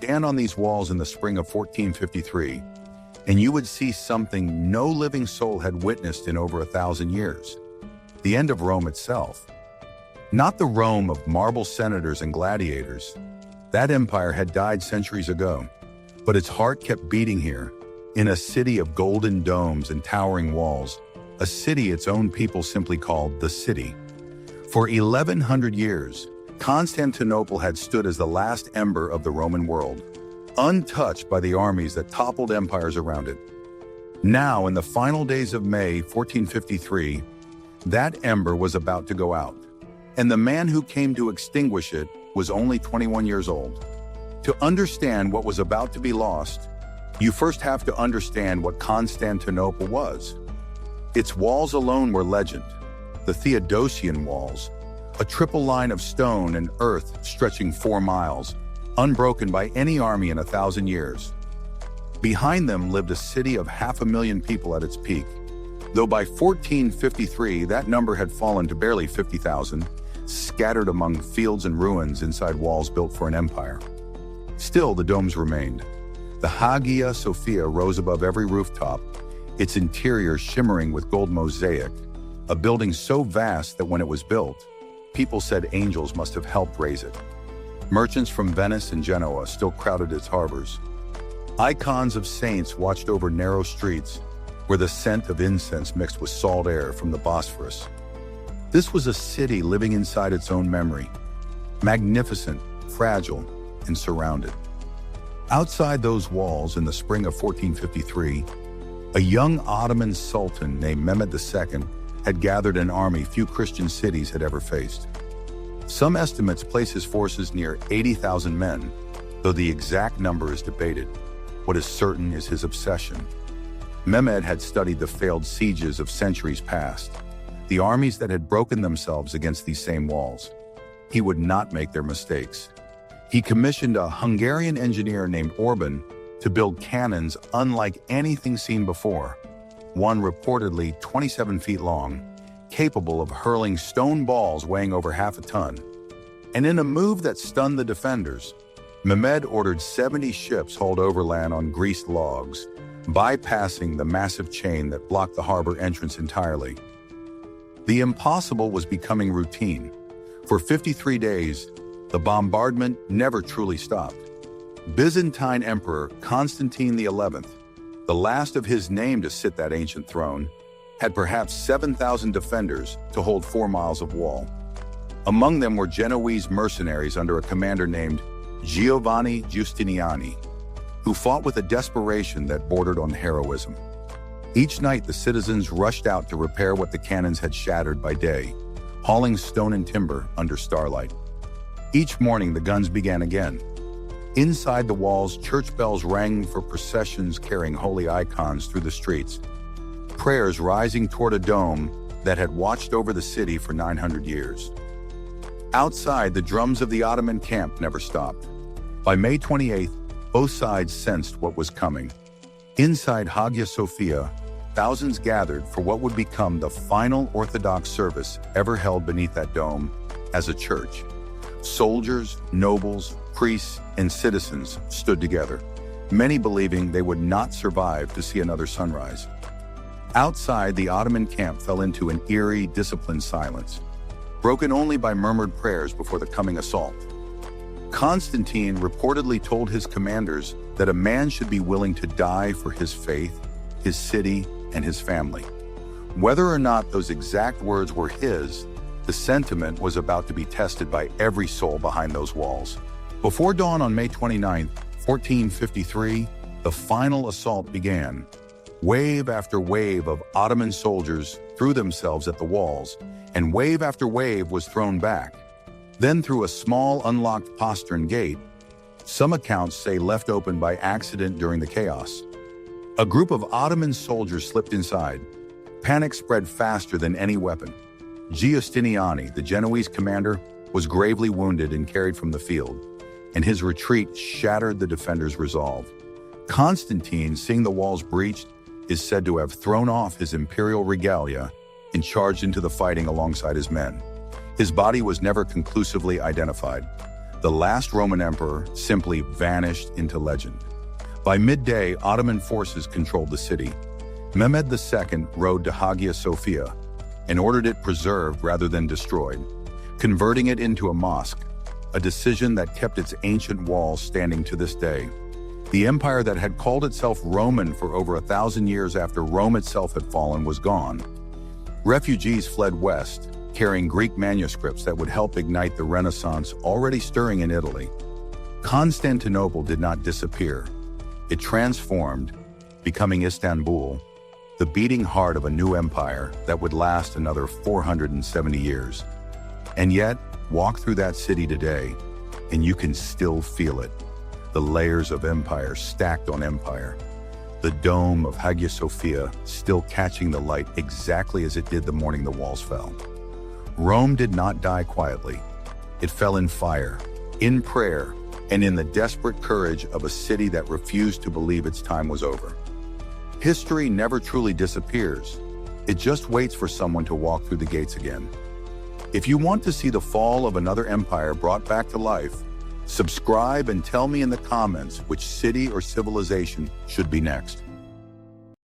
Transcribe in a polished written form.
stand on these walls in the spring of 1453, and you would see something no living soul had witnessed in over 1,000 years. The end of Rome itself. Not the Rome of marble senators and gladiators. That empire had died centuries ago, but its heart kept beating here, in a city of golden domes and towering walls, a city its own people simply called the City. For 1,100 years, Constantinople had stood as the last ember of the Roman world, untouched by the armies that toppled empires around it. Now, in the final days of May 1453, that ember was about to go out, and the man who came to extinguish it was only 21 years old. To understand what was about to be lost, you first have to understand what Constantinople was. Its walls alone were legend, the Theodosian walls, a triple line of stone and earth stretching 4 miles, unbroken by any army in 1,000 years. Behind them lived a city of 500,000 people at its peak, though by 1453 that number had fallen to barely 50,000, scattered among fields and ruins inside walls built for an empire. Still, the domes remained. The Hagia Sophia rose above every rooftop, its interior shimmering with gold mosaic, a building so vast that when it was built, people said angels must have helped raise it. Merchants from Venice and Genoa still crowded its harbors. Icons of saints watched over narrow streets where the scent of incense mixed with salt air from the Bosphorus. This was a city living inside its own memory, magnificent, fragile, and surrounded. Outside those walls in the spring of 1453, a young Ottoman sultan named Mehmed II had gathered an army few Christian cities had ever faced. Some estimates place his forces near 80,000 men, though the exact number is debated. What is certain is his obsession. Mehmed had studied the failed sieges of centuries past, the armies that had broken themselves against these same walls. He would not make their mistakes. He commissioned a Hungarian engineer named Orban to build cannons unlike anything seen before, one reportedly 27 feet long, capable of hurling stone balls weighing over half a ton. And in a move that stunned the defenders, Mehmed ordered 70 ships hauled overland on greased logs, bypassing the massive chain that blocked the harbor entrance entirely. The impossible was becoming routine. For 53 days, the bombardment never truly stopped. Byzantine Emperor Constantine XI, the last of his name to sit that ancient throne, had perhaps 7,000 defenders to hold 4 miles of wall. Among them were Genoese mercenaries under a commander named Giovanni Giustiniani, who fought with a desperation that bordered on heroism. Each night, the citizens rushed out to repair what the cannons had shattered by day, hauling stone and timber under starlight. Each morning, the guns began again. Inside the walls, church bells rang for processions carrying holy icons through the streets, prayers rising toward a dome that had watched over the city for 900 years. Outside, the drums of the Ottoman camp never stopped. By May 28th, both sides sensed what was coming. Inside Hagia Sophia, thousands gathered for what would become the final Orthodox service ever held beneath that dome as a church. Soldiers, nobles, priests, and citizens stood together, many believing they would not survive to see another sunrise. Outside, the Ottoman camp fell into an eerie, disciplined silence, broken only by murmured prayers before the coming assault. Constantine reportedly told his commanders that a man should be willing to die for his faith, his city, and his family. Whether or not those exact words were his, the sentiment was about to be tested by every soul behind those walls. Before dawn on May 29, 1453, the final assault began. Wave after wave of Ottoman soldiers threw themselves at the walls, and wave after wave was thrown back. Then through a small unlocked postern gate, some accounts say left open by accident during the chaos. A group of Ottoman soldiers slipped inside. Panic spread faster than any weapon. Giustiniani, the Genoese commander, was gravely wounded and carried from the field, and his retreat shattered the defenders' resolve. Constantine, seeing the walls breached, is said to have thrown off his imperial regalia and charged into the fighting alongside his men. His body was never conclusively identified, The last Roman emperor simply vanished into legend. By midday, Ottoman forces controlled the city. Mehmed II rode to Hagia Sophia and ordered it preserved rather than destroyed, converting it into a mosque, a decision that kept its ancient walls standing to this day. The empire that had called itself Roman for over 1,000 years after Rome itself had fallen was gone. Refugees fled west, carrying Greek manuscripts that would help ignite the Renaissance already stirring in Italy. Constantinople did not disappear. It transformed, becoming Istanbul, the beating heart of a new empire that would last another 470 years. And yet, walk through that city today, and you can still feel it. The layers of empire stacked on empire. The dome of Hagia Sophia still catching the light exactly as it did the morning the walls fell. Rome did not die quietly. It fell in fire, in prayer, and in the desperate courage of a city that refused to believe its time was over. History never truly disappears. It just waits for someone to walk through the gates again. If you want to see the fall of another empire brought back to life, subscribe and tell me in the comments which city or civilization should be next.